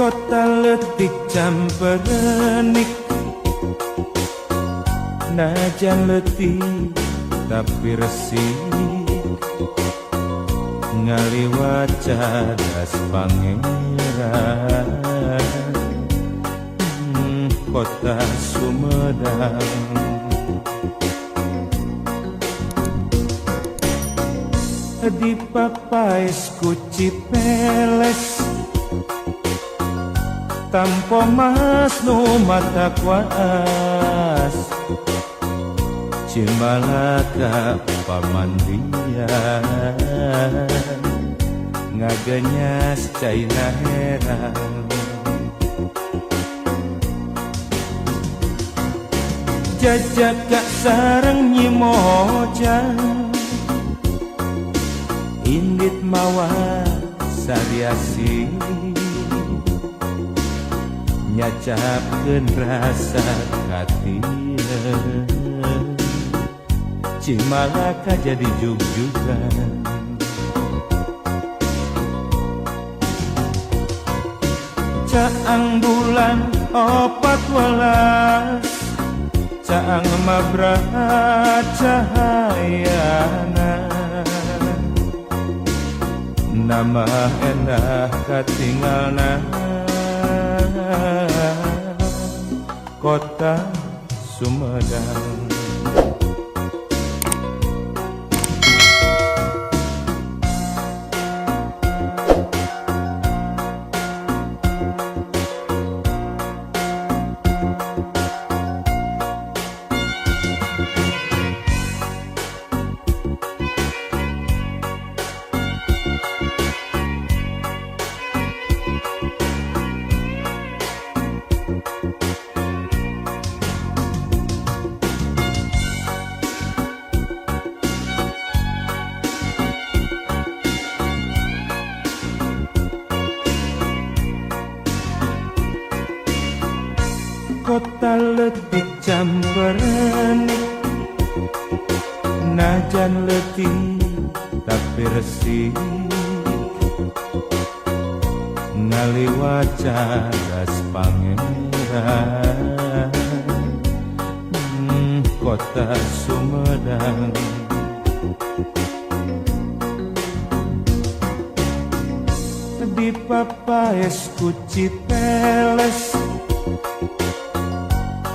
Kota letih camperenik, najan letih tapi resik, ngaliwat cadas pangeran. Kota Sumedang, di papais ku Cipeles, tampo mas nu mata kuas, Cimalaka pamandian, ngaganyas caina heran. Jajak gak sareng nyimojang, indit mawa sariasi, nyacapkeun rasa katieu. Cimalaka jadi jug-jugan, caang bulan 14, caang mabrat cahayana, nama endah katinggalna Kota Sumedang. Kota letih camperenik, najan letih tapi resik, ngaliwat cadas pangeran. Kota Sumedang, di papais ku Cipeles,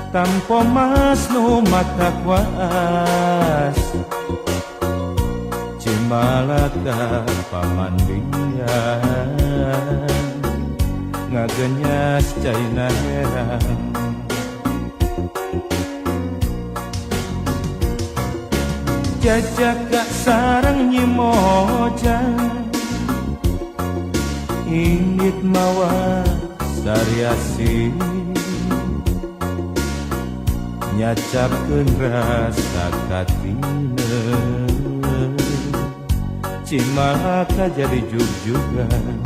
tampo mas nu mata kuas, Cimalaka pamandian, ngaganyas caina heran. Jajak gak sareng nyimojang, indit mawa sariasi, nyacapkeun rasa katineu. Cimalaka jadi jug-jugan,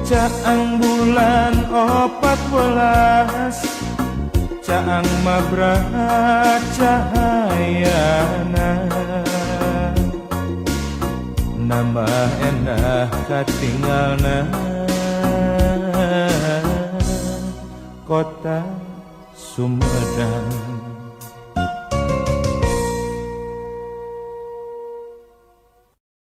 caang bulan 14, caang mabrat cahayana, nambah endah katinggalna Kota Sumedang.